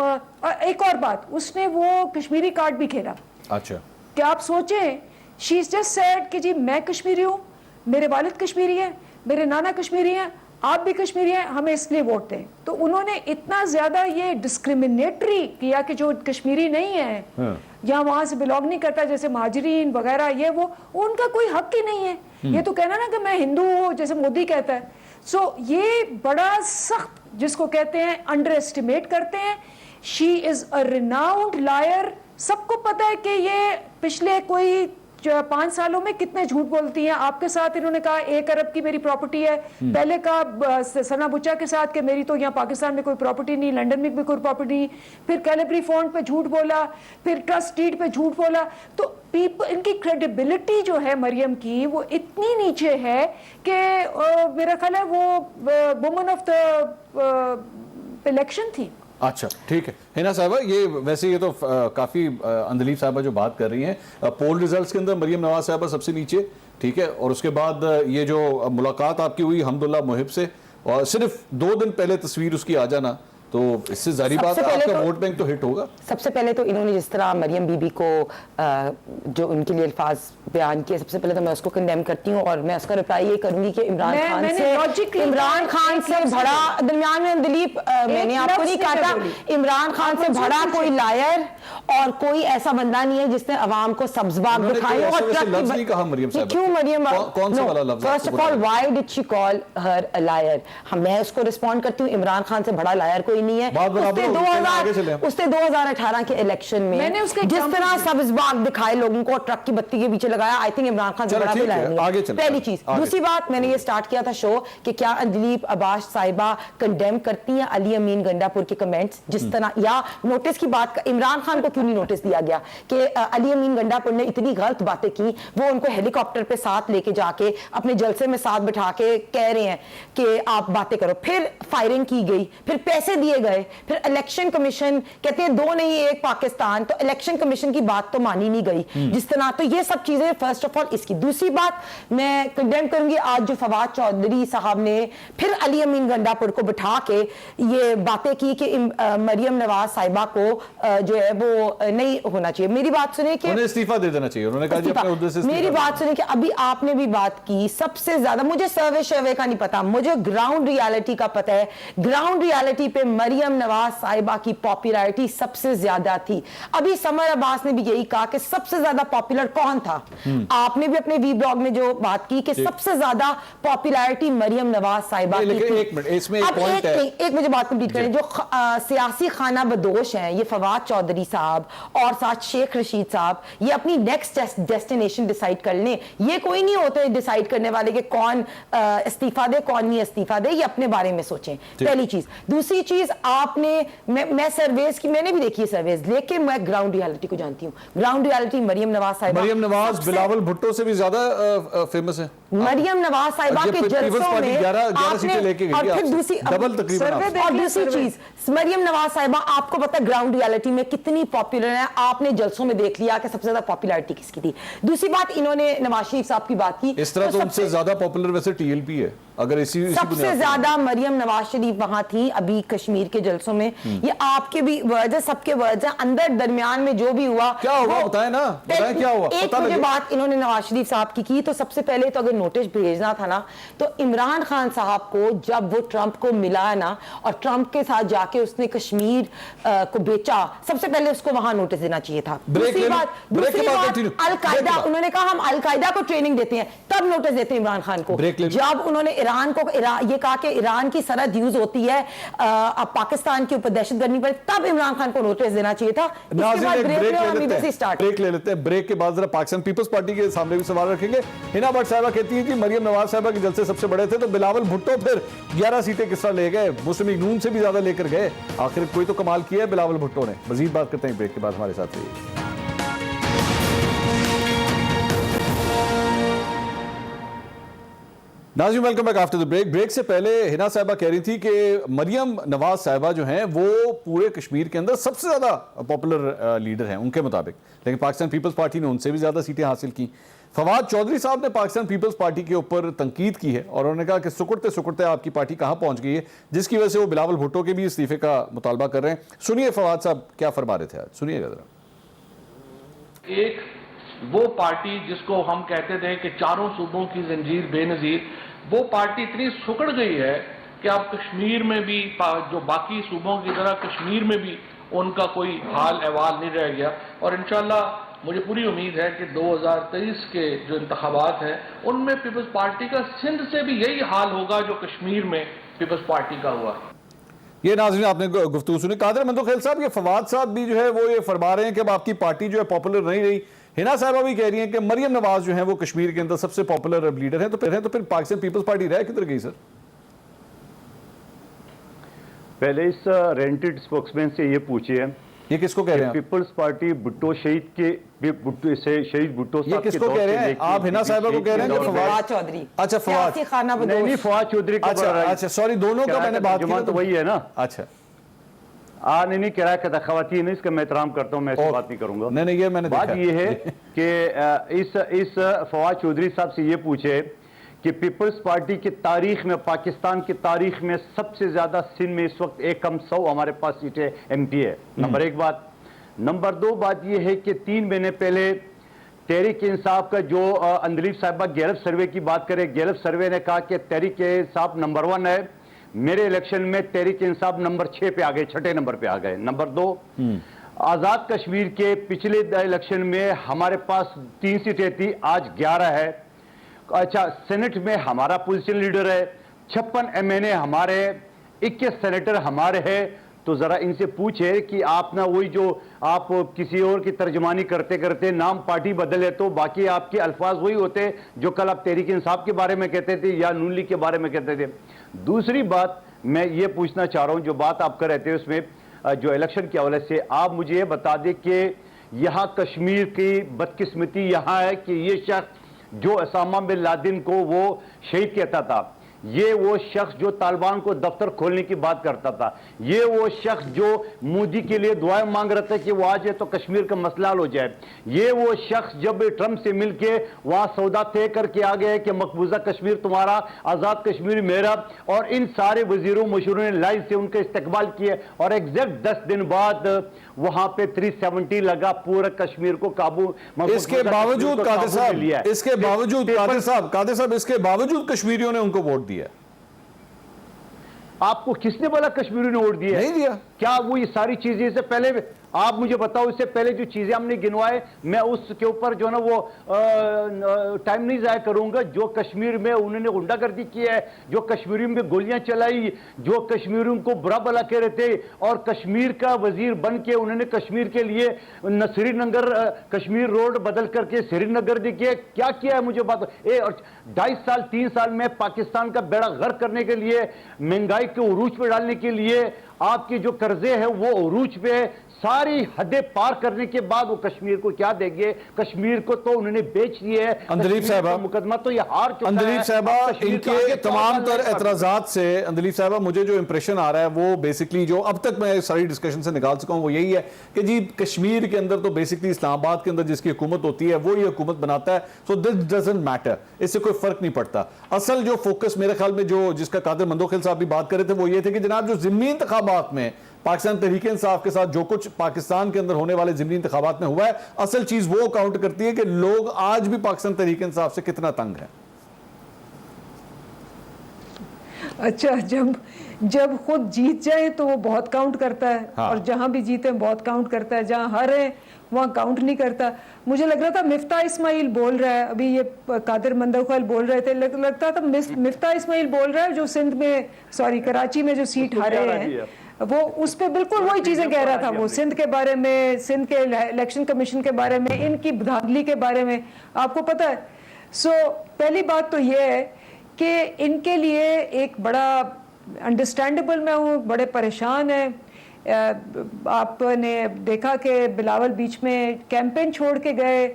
S5: एक और बात, उसने वो कश्मीरी कार्ड भी खेला।
S1: अच्छा।
S5: क्या आप सोचें, शी इज जस्ट सेड कि जी मैं कश्मीरी हूँ, मेरे वालिद कश्मीरी हैं, मेरे नाना कश्मीरी हैं, आप भी कश्मीरी हैं, हमें इसलिए वोट दें। तो उन्होंने इतना ज्यादा ये डिस्क्रिमिनेटरी किया कि जो कश्मीरी नहीं है या वहां से बिलोंग नहीं करता, जैसे महाजरीन वगैरह, ये वो, उनका कोई हक ही नहीं है। ये तो कहना ना कि मैं हिंदू हूँ, जैसे मोदी कहता है। सो ये बड़ा सख्त, जिसको कहते हैं अंडर एस्टिमेट करते हैं। She is a renowned liar. सबको पता है कि ये पिछले कोई 5 सालों में कितने झूठ बोलती हैं। आपके साथ इन्होंने कहा 1 अरब की मेरी प्रॉपर्टी है, पहले कहा सना बुच्चा के साथ कि मेरी तो यहाँ पाकिस्तान में कोई प्रॉपर्टी नहीं, लंदन में भी कोई प्रॉपर्टी नहीं, फिर कैलिब्री फॉन्ट पे झूठ बोला, फिर ट्रस्ट डीड पे झूठ बोला। तो इनकी क्रेडिबिलिटी जो है मरियम की, वो इतनी नीचे है कि मेरा ख्याल है वो वुमन ऑफ द इलेक्शन थी।
S1: अच्छा, ठीक है हिना साहबा, ये वैसे ये तो काफ़ी अंदलीफ साहबा जो बात कर रही हैं, पोल रिजल्ट्स के अंदर मरियम नवाज साहबा सबसे नीचे, ठीक है। और उसके बाद ये जो मुलाकात आपकी हुई हमदुल्ला मुहिब से, और सिर्फ 2 दिन पहले तस्वीर उसकी आ जाना, तो इससे जारी बात है आपका वोट बैंक तो हिट होगा।
S3: सबसे पहले तो इन्होंने जिस तरह मरियम बीबी को जो उनके लिए अल्फाज बयान किया, सबसे पहले तो मैं उसको कंडेम करती हूँ और मैं उसका रिप्लाई ये करूंगी कि इमरान खान से बड़ा, दरमियान में दिलीप मैंने आपको नहीं कहा था, इमरान खान से बड़ा कोई लायर और कोई ऐसा बंदा नहीं है जिसने अवाम को सब्ज बाग दिखाई और क्यों Maryam, first of all why did she call her a liar, मैं उसको रिस्पॉन्ड करती हूँ, इमरान खान से बड़ा लायर कोई नहीं है। उसने 2018 के इलेक्शन में जिस तरह सब्ज बाग दिखाए लोगों को, ट्रक की बत्ती के पीछे लगाया, आई थिंक इमरान खान से बड़ा कोई लायर नहीं है, पहली चीज। दूसरी बात, मैंने ये स्टार्ट किया था शो कि क्या दिलीप अब्बास साहिबा कंडेम करती हैं अली अमीन गंडापुर के कमेंट्स, जिस तरह, या नोटिस की बात, इमरान खान को क्यों नहीं नोटिस दिया गया कि अली अमीन गंडापुर ने इतनी गलत बातें की, वो उनको हेलीकॉप्टर पे साथ लेके जाके अपने जलसे में साथ बिठा के कह रहे हैं कि आप बातें करो, फिर फायरिंग की गई, फिर पैसे दिए गए, फिर इलेक्शन कमीशन कहते हैं दो नहीं एक पाकिस्तान, तो इलेक्शन कमीशन की बात तो मानी नहीं गई जिस तरह, तो ये सब चीजें फर्स्ट ऑफ ऑल इसकी। दूसरी बात मैं कंडेम करूंगी आज जो फवाद चौधरी साहब ने फिर अली अमीन गंडापुर को बिठा के ये बातें की कि मरियम नवाज साहिबा को जो है वो नहीं होना चाहिए। मेरी बात सुनिए कि
S1: उन्हें इस्तीफा दे देना चाहिए, उन्होंने कहा जी अपने उद्देश्य से।
S3: मेरी बात सुनिए कि अभी आपने भी बात की, सबसे ज्यादा मुझे सर्वे का नहीं पता, मुझे ग्राउंड रियलिटी का पता है। ग्राउंड रियलिटी पे मरियम नवाज साहिबा की पॉपुलैरिटी सबसे ज्यादा थी। अभी समर अब्बास ने भी यही कहा कि सबसे ज्यादा पॉपुलर कौन था, आपने भी अपने वी ब्लॉग में जो बात की कि सबसे ज्यादा पॉपुलैरिटी मरियम नवाज साहिबा की थी।
S1: एक मिनट, इसमें एक पॉइंट है,
S3: एक मुझे बात कंप्लीट करें। जो सियासी खाना बदोश हैं ये फवाद चौधरी साहब और साथ शेख रशीद साहब, ये अपनी नेक्स्ट डेस्टिनेशन डिसाइड कर लें। ये कोई नहीं होते डिसाइड करने वाले कि कौन इस्तीफा दे कौन नहीं इस्तीफा दे, ये अपने बारे में सोचें, पहली चीज। दूसरी चीज, आपने मैं सर्वेज की मैंने भी देखी है सर्वेज, लेकिन मैं ग्राउंड रियलिटी को जानती हूँ। ग्राउंड रियलिटी मरियम नवाज साहिबा,
S1: मरियम नवाज बिलावल भुट्टो से भी ज्यादा फेमस है।
S3: मरियम नवाज साहिबा के जलसों में
S1: 11 सीटें लेके गई,
S3: और फिर दूसरी
S1: डबल तकरीबन।
S3: और दूसरी चीज, मरियम नवाज साहिबा आपको पता है ग्राउंड रियलिटी में कितनी पॉपुलर है, आपने जलसों में देख लिया कि सबसे ज्यादा पॉपुलैरिटी किसकी थी। दूसरी बात, इन्होंने नवाज शरीफ साहब की बात की,
S1: इस तरह तो उनसे ज्यादा पॉपुलर वैसे टीएलपी है, अगर इसी
S3: सबसे ज्यादा मरियम नवाज शरीफ वहां थी अभी कश्मीर के जलसों में। ये आपके भी वर्ड्स है, सबके वर्ड्स है, अंदर दरमियान में जो भी हुआ
S1: क्या हुआ बताएं ना, बताएं क्या हुआ।
S3: एक मुझे बात इन्होंने नवाज शरीफ साहब की तो सबसे पहले तो अगर नोटिस भेजना था ना, तो इमरान खान साहब को जब वो ट्रंप को मिला ना और ट्रंप के साथ जाके उसने कश्मीर को बेचा, सबसे पहले उसको वहां नोटिस देना चाहिए था। दूसरी बात अल-कायदा, उन्होंने कहा हम अल-कायदा को ट्रेनिंग देते हैं, तब नोटिस देते हैं इमरान खान को। जब उन्होंने ईरान को ये कहा कि ईरान की सरहद यूज होती है अब पाकिस्तान के ऊपर दहशत गर्दी पर, तब इमरान खान को नोटिस देना चाहिए था।
S1: ब्रेक ले लेते हैं, ब्रेक के बाद जरा पाकिस्तान पीपल्स पार्टी के सामने भी सवाल रखेंगे। हिना भट्ट साहिबा कहती है कि मरियम नवाज साहिबा के जलसे सबसे बड़े थे, तो बिलावल भुट्टो फिर 11 सीटें किस तरह ले गए, मुस्लिम लीग नून से भी ज्यादा लेकर गए, आखिर कोई तो कमाल किया है बिलावल भुट्टो ने। मजीद बात करते हैं ब्रेक के बाद, हमारे साथ रहिए। नाज़रीन welcome back after the break. Break से पहले हिना साहिबा कह रही थी कि मरियम नवाज साहिबा जो हैं वो पूरे कश्मीर के अंदर सबसे ज़्यादा पॉपुलर लीडर हैं उनके मुताबिक, लेकिन पाकिस्तान पीपल्स पार्टी ने उनसे भी ज़्यादा सीटें हासिल की। फवाद चौधरी साहब ने पाकिस्तान पीपल्स पार्टी के ऊपर तनकीद की है और उन्होंने कहा कि सुकुड़ते सुकुड़ते आपकी पार्टी कहाँ पहुँच गई है, जिसकी वजह से वो बिलावल भुट्टो के भी इस्तीफे का मुतालबा कर रहे हैं। सुनिए फवाद साहब क्या फरमा रहे थे आज, सुनिएगा जरा।
S6: एक वो पार्टी जिसको हम कहते थे कि चारों सूबों की जंजीर बेनजीर, वो पार्टी इतनी सुकड़ गई है कि अब कश्मीर में भी जो बाकी सूबों की तरह कश्मीर में भी उनका कोई हाल अहवाल नहीं रह गया। और इंशाल्लाह मुझे पूरी उम्मीद है कि 2023 के जो इंतखाबात हैं उनमें पीपल्स पार्टी का सिंध से भी यही हाल होगा जो कश्मीर में पीपल्स पार्टी का हुआ।
S1: ये नाज़रीन आपने गुफ्तगू सुनी। कादर मंदोखेल साहब, ये फवाद साहब भी जो है वो ये फरमा रहे हैं कि अब आपकी पार्टी जो है पॉपुलर नहीं रही। हिना साहिबा भी कह रही हैं कि मरियम नवाज जो है वो कश्मीर के अंदर सबसे पॉपुलर लीडर हैं, तो फिर पाकिस्तान पीपल्स पार्टी रह किधर गई सर?
S4: पहले इस रेंटेड स्पोक्समैन से ये पूछिए,
S1: ये किसको कह रहे हैं?
S4: पीपल्स पार्टी भुट्टो शहीद के शहीद भुट्टो
S1: ये किसको कह रहे हैं? आप हिना साहिबा को कह रहे हैं?
S3: फवाद चौधरी।
S1: अच्छा फवाद,
S4: नहीं फवाद चौधरी।
S1: अच्छा सॉरी, दोनों का मैंने बात की
S4: तो वही है ना।
S1: अच्छा
S4: नहीं किराया का खवातीन, इसका मैं एहतराम करता हूं, मैं ऐसी बात नहीं करूंगा।
S1: नहीं ये मैंने
S4: बात ये है कि इस फवाद चौधरी साहब से ये पूछे कि पीपल्स पार्टी की तारीख में, पाकिस्तान की तारीख में सबसे ज्यादा सिंध में इस वक्त 100 हमारे पास सीटें एमपी है। नंबर एक बात। नंबर दो बात यह है कि 3 महीने पहले तहरीक इंसाफ का जो अंदलीफ साहिबा गैलप सर्वे की बात करें, गैलप सर्वे ने कहा कि तहरीक इंसाफ नंबर 1 है। मेरे इलेक्शन में तहरीक इंसाफ नंबर 6 पे आ गए, 6ठे नंबर पे आ गए। नंबर 2, आजाद कश्मीर के पिछले इलेक्शन में हमारे पास 3 सीटें थी, आज 11 है। अच्छा, सेनेट में हमारा पोजीशन लीडर है, 56 MNA हमारे, 21 सेनेटर हमारे हैं। तो जरा इनसे पूछे कि आप ना वही जो आप किसी और की तर्जमानी करते करते नाम पार्टी बदले तो बाकी आपके अल्फाज वही होते जो कल आप तहरीक इंसाफ के बारे में कहते थे या नून लीग के बारे में कहते थे। दूसरी बात मैं ये पूछना चाह रहा हूं, जो बात आप कर रहे थे उसमें जो इलेक्शन के हवाले से, आप मुझे ये बता दें कि यहाँ कश्मीर की बदकिस्मती यहाँ है कि ये शख्स जो उसामा बिन लादेन को वो शहीद कहता था, ये वो शख्स जो तालिबान को दफ्तर खोलने की बात करता था, ये वो शख्स जो मोदी के लिए दुआएं मांग रहा था कि वो आ जाए तो कश्मीर का मसला हल हो जाए, ये वो शख्स जब ट्रंप से मिलके वहां सौदा तय करके आ गए कि मकबूजा कश्मीर तुम्हारा, आजाद कश्मीर मेरा, और इन सारे वजीरों मशहूरों ने लाइन से उनका इस्तकबाल किया और एग्जैक्ट 10 दिन बाद वहां पे 370 लगा, पूरा कश्मीर को काबू।
S1: इसके बावजूद कादिर साहब, इसके बावजूद कादिर साहब, इसके बावजूद कश्मीरियों ने उनको वोट दिया।
S4: आपको किसने बोला कश्मीरी ने वोट दिया?
S1: नहीं दिया।
S4: क्या वो ये सारी चीजें से पहले आप मुझे बताओ, इससे पहले जो चीजें हमने गिनवाए, मैं उसके ऊपर जो ना वो टाइम नहीं जाया करूंगा। जो कश्मीर में उन्होंने गुंडागर्दी की है, जो कश्मीरियों में गोलियां चलाई, जो कश्मीरियों को बुरा भला कह रहे थे, और कश्मीर का वजीर बन के उन्होंने कश्मीर के लिए श्रीनगर कश्मीर रोड बदल करके श्रीनगर दिए। क्या किया है मुझे बात, 2.5 साल 3 साल में पाकिस्तान का बेड़ा गर्क करने के लिए, महंगाई के उरूज पे डालने के लिए, आपके जो कर्जे हैं वो उरूज पे, सारी हदें पार करने के बाद वो कश्मीर को क्या देंगे? कश्मीर को तो उन्होंने बेच दिया है।
S1: अंदलीफ साहबा,
S4: मुकदमा तो ये हार चुका है।
S1: अंदलीफ साहबा, इनके तमाम तर एतराजात से अंदलीफ साहबा मुझे जो इंप्रेशन आ रहा है वो बेसिकली जो अब तक मैं सारी डिस्कशन से निकाल चुका हूं वो यही है कि जी कश्मीर के अंदर तो बेसिकली इस्लामाबाद के अंदर जिसकी हुकूमत होती है वो ये हुकूमत बनाता है, सो दिस डजंट मैटर, इससे कोई फर्क नहीं पड़ता। असल जो फोकस मेरे ख्याल में जो जिसका कादिर मंदोखिल साहब भी बात कर रहे थे वो ये थे कि जनाब जो ज़िमनी इंतखाबात में पाकिस्तान तहरीक इंसाफ के साथ जो कुछ पाकिस्तान के अंदर होने वाले ज़िमनी इंतखाबात में हुआ है, असल चीज वो काउंट करती है कि लोग आज भी पाकिस्तान तहरीक इंसाफ से कितना तंग है।
S5: अच्छा, जब खुद जीत जाए तो वो बहुत काउंट करता है।
S1: हाँ।
S5: और जहां भी जीते बहुत काउंट करता है, जहां हारे वहां काउंट नहीं करता। मुझे लग रहा था मिफ्ता इस्माइल बोल रहा है, अभी ये कादिर मंदोखिल बोल रहे थे, लगता था मिफ्ता इस्माइल बोल रहा है जो सिंध में, सॉरी कराची में जो सीट हारे हैं, वो उस पे बिल्कुल वही चीजें कह रहा था। वो सिंध के बारे में, सिंध के इलेक्शन कमीशन के बारे में, इनकी धांधली के बारे में आपको पता है। सो पहली बात तो ये है कि इनके लिए एक बड़ा अंडरस्टैंडेबल, मैं हूँ, बड़े परेशान है। आपने देखा कि बिलावल बीच में कैंपेन छोड़ के गए,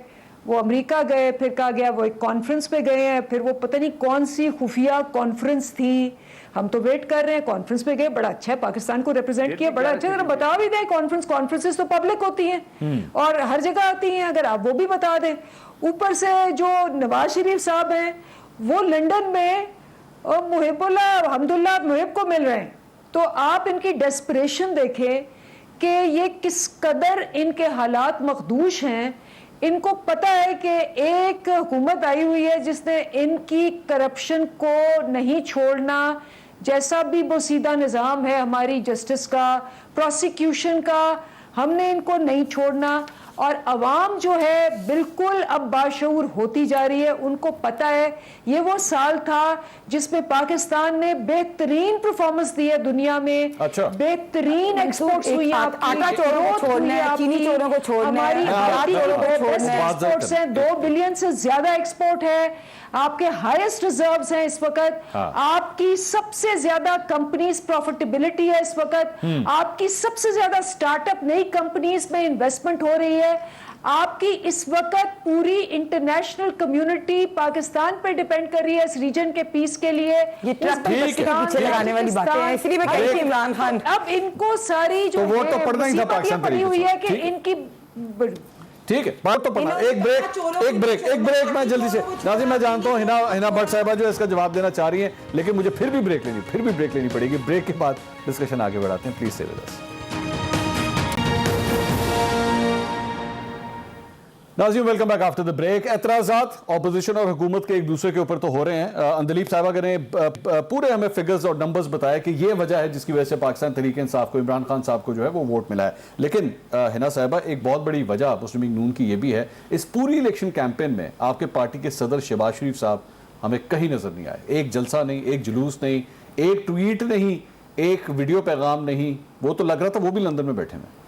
S5: वो अमेरिका गए, फिर कहा गया वो एक कॉन्फ्रेंस पे गए हैं, फिर वो पता नहीं कौन सी खुफिया कॉन्फ्रेंस थी, हम तो वेट कर रहे हैं। कॉन्फ्रेंस पे गए, बड़ा अच्छा है, पाकिस्तान को रिप्रेजेंट किया, बड़ा अच्छा, जरा बता भी दें। कॉन्फ्रेंसेस तो पब्लिक होती हैं और हर जगह आती हैं, अगर आप वो भी बता दें। ऊपर से जो नवाज शरीफ साहब हैं वो लंदन में मुहिबुल्लाह हमदुल्लाह मुहिब को मिल रहे हैं। तो आप इनकी डेस्परेशन देखें कि ये किस कदर इनके हालात मखदूश हैं। इनको पता है कि एक हुकूमत आई हुई है जिसने इनकी करप्शन को नहीं छोड़ना, जैसा भी वो सीधा निज़ाम है हमारी जस्टिस का, प्रोसिक्यूशन का, हमने इनको नहीं छोड़ना। और अवाम जो है बिल्कुल अब बाशऊर होती जा रही है। उनको पता है ये वो साल था जिसमें पाकिस्तान ने बेहतरीन परफॉर्मेंस दी है दुनिया में।
S1: अच्छा।
S5: बेहतरीन एक्सपोर्ट्स हुई हैं,
S3: आटा चोरों को छोड़ना है, चीनी चोरों को छोड़ना है,
S5: हमारी
S3: छोड़ना है,
S5: एक्सपोर्ट्स हैं, 2 बिलियन से ज्यादा एक्सपोर्ट है, आपके हाईएस्ट रिजर्व्स हैं इस वक्त, आपकी सबसे ज्यादा कंपनीज प्रॉफिटेबिलिटी है इस वक्त, आपकी सबसे ज्यादा स्टार्टअप नई कंपनीज में इन्वेस्टमेंट हो रही है, आपकी इस वक्त पूरी इंटरनेशनल कम्युनिटी पाकिस्तान पर डिपेंड कर रही है इस रीजन के पीस के लिए।
S3: ये ट्रस्ट के पीछे लगाने वाली बातें हैं, इसलिए मैं कहती हूं इमरान खान,
S5: अब इनको सारी जो
S1: तो वो तो पढ़ना ही था पाकिस्तान
S5: पड़ी हुई है कि इनकी,
S1: ठीक है, बात तो पढ़ना। एक ब्रेक मैं जल्दी से, नाज़रीन मैं जानता हूं हिना भट्ट साहिबा जो है इसका जवाब देना चाह रही हैं, लेकिन मुझे फिर भी ब्रेक लेनी पड़ेगी। ब्रेक के बाद डिस्कशन आगे बढ़ाते हैं, प्लीज स्टे विद अस। नाज़रीन welcome back after the break. एतराज़ात ऑपोजिशन और हुकूमत के एक दूसरे के ऊपर तो हो रहे हैं। अंदलीब साहिबा ने पूरे हमें फिगर्स और नंबर्स बताया कि ये वजह है जिसकी वजह से पाकिस्तान तहरीक इंसाफ को, इमरान खान साहब को जो है वो वोट मिला है। लेकिन हिना साहिबा, एक बहुत बड़ी वजह मुस्लिम लीग नून की ये भी है, इस पूरी इलेक्शन कैंपेन में आपके पार्टी के सदर शहबाज शरीफ साहब हमें कहीं नजर नहीं आए। एक जलसा नहीं, एक जुलूस नहीं, एक ट्वीट नहीं, एक वीडियो पैगाम नहीं। वो तो लग रहा था वो भी लंदन में बैठे हैं।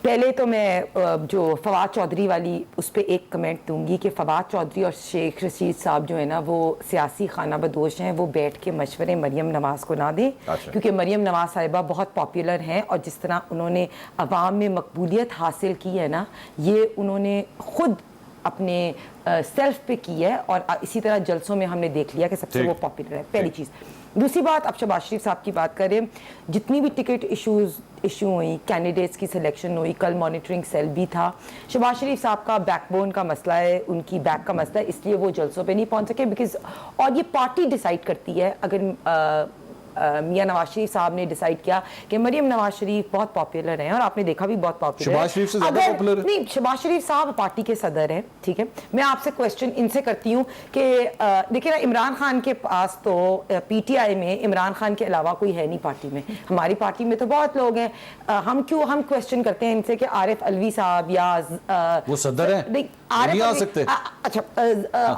S3: पहले तो मैं जो फवाद चौधरी वाली उस पर एक कमेंट दूंगी कि फवाद चौधरी और शेख रशीद साहब जो है ना वो सियासी खाना बदोश हैं। वो बैठ के मशवरे मरियम नवाज़ को ना दें।
S1: अच्छा।
S3: क्योंकि मरियम नवाज़ साहिबा बहुत पॉपुलर हैं और जिस तरह उन्होंने अवाम में मकबूलियत हासिल की है ना, ये उन्होंने ख़ुद अपने सेल्फ पे की है और इसी तरह जलसों में हमने देख लिया कि सबसे वो पॉपुलर है। पहली चीज़। दूसरी बात, अब शहबाज शरीफ साहब की बात करें, जितनी भी टिकट इशू हुई, कैंडिडेट्स की सिलेक्शन हुई, कल मॉनिटरिंग सेल भी था। शहबाज शरीफ साहब का बैकबोन का मसला है, उनकी बैक का मसला है, इसलिए वो जलसों पे नहीं पहुंच सके। बिकॉज और ये पार्टी डिसाइड करती है। अगर मियां नवाज शरीफ साहब ने डिसाइड किया कि मरियम नवाज शरीफ बहुत पॉपुलर हैं और आपने देखा भी बहुत पॉपुलर है।
S1: शहबाज शरीफ से ज़्यादा पॉपुलर है?
S3: नहीं, शहबाज शरीफ साहब पार्टी के सदर हैं, ठीक है। मैं आपसे क्वेश्चन इनसे करती हूँ कि देखिए ना, इमरान खान के पास तो पीटीआई में इमरान खान के अलावा कोई है नहीं पार्टी में। हमारी पार्टी में तो बहुत लोग हैं। हम क्वेश्चन करते हैं इनसे कि आरिफ अलवी साहब या
S1: वो सदर हैं,
S3: नहीं
S1: नहीं आ सकते।
S3: अच्छा,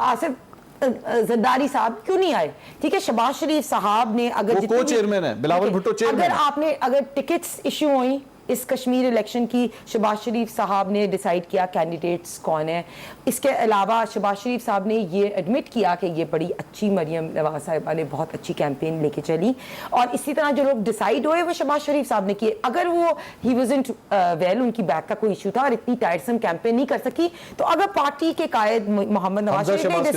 S3: आसिफ जरदारी साहब क्यों नहीं आए? ठीक है, शहबाज शरीफ साहब ने अगर
S1: को चेयरमैन है, बिलावल भुट्टो चेयरमैन है।
S3: अगर टिकट्स इशू हुई इस कश्मीर इलेक्शन की, शहबाज शरीफ साहब ने डिसाइड किया कैंडिडेट्स कौन है। इसके अलावा शहबाज शरीफ साहब ने ये एडमिट किया कि ये बड़ी अच्छी मरियम नवाज साहिबा ने बहुत अच्छी कैंपेन लेके चली और इसी तरह जो लोग डिसाइड हुए वो शहबाज शरीफ साहब ने किए। अगर वो ही वाज़न्ट वेल, उनकी बैक का कोई इशू था और इतनी टायरसम कैंपेन नहीं कर सकी, तो अगर पार्टी के कायद मोहम्मद नवाज शरीफ ने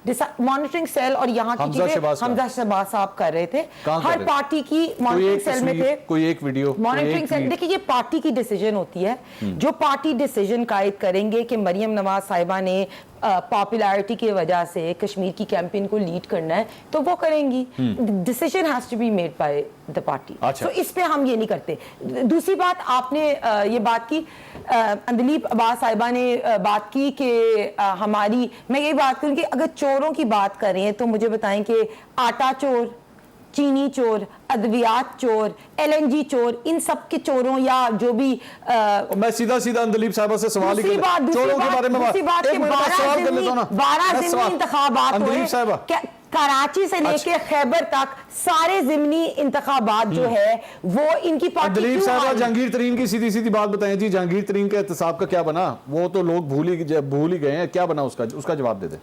S3: डिसाइड मॉनिटरिंग सेल और यहाँ की चीजें हमजा शहबाज साहब कर रहे थे, हर पार्टी की मॉनिटरिंग सेल में थे।
S1: कोई एक वीडियो,
S3: मॉनिटरिंग सेल, देखिए ये पार्टी की डिसीजन होती है। जो पार्टी डिसीजन कायद करेंगे कि मरियम नवाज साहिबा ने पॉपुलैरिटी की वजह से कश्मीर की कैंपेन को लीड करना है तो वो करेंगी। Decision has to be made by the party. तो इस पे हम ये नहीं करते। दूसरी बात, आपने ये बात की, अंदलीब अब्बास साहिबा ने बात की कि हमारी, मैं यही बात करूँ कि अगर चोरों की बात करें तो मुझे बताएं कि आटा चोर, चीनी चोर, अद्वियात चोर, एलएनजी चोर, इन सब के चोरों या जो भी
S1: मैं सीधा अंदलीब साहब से सवाल ही चोरों के बारे में सवाल कर लेता हूं ना।
S3: 12 ज़िमनी इंतखाबात हुए कराची से लेके खैबर तक, सारे ज़िमनी इंतखाबात जो है वो इनकी पार्टी।
S1: अंदलीब साहब, जहांगीर तरीन की सीधी बात बताएं जी, जहांगीर तरीन के एहतसाब का क्या बना? वो तो लोग भूल ही गए हैं, क्या बना उसका जवाब दे दे।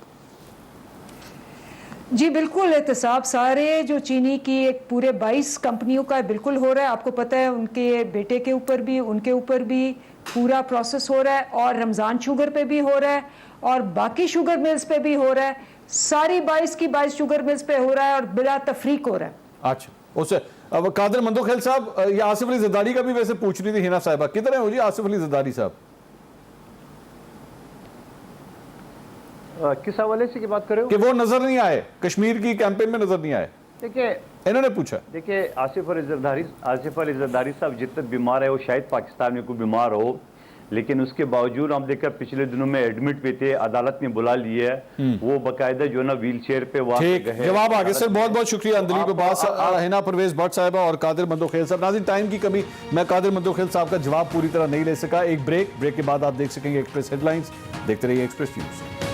S5: जी बिल्कुल, एहतसाब सारे जो चीनी की एक पूरे 22 कंपनियों का बिल्कुल हो रहा है। आपको पता है उनके बेटे के ऊपर भी, उनके ऊपर भी पूरा प्रोसेस हो रहा है और रमज़ान शुगर पे भी हो रहा है और बाकी शुगर मिल्स पे भी हो रहा है। सारी 22 की 22 शुगर मिल्स पे हो रहा है और बिला तफरीक हो रहा है।
S1: अच्छा, उससे अब कादिर मंदोखेल साहब, ये आसिफ अली जरदारी का भी वैसे पूछ रही थी हिना साहिबा, किधर है वो जी आसिफ अली जरदारी साहब?
S4: किस हवाले से की बात कर रहे हो?
S1: कि वो नजर नहीं आए, कश्मीर की कैंपेन में नजर नहीं आए।
S4: देखिए,
S1: इन्होंने पूछा।
S4: देखिए, आसिफ अली जरदारी साहब जितने बीमार है वो शायद पाकिस्तान में कोई बीमार हो, लेकिन उसके बावजूद हम देखकर पिछले दिनों में एडमिट पे थे, अदालत ने बुला लिया है, वो बाकायदा जो ना व्हील चेयर पे
S1: जवाब आ गया। सर बहुत बहुत शुक्रिया अंदलीब अब्बास, हिना परवेज भट्ट साहिबा और कादिर मंदोखेल साहब। नाज़रीन, टाइम की कमी, मैं कादिर मंदोखेल साहब का जवाब पूरी तरह नहीं ले सका। एक ब्रेक के बाद आप देख सकेंगे एक्सप्रेस हेडलाइंस। देखते रहिए एक्सप्रेस न्यूज।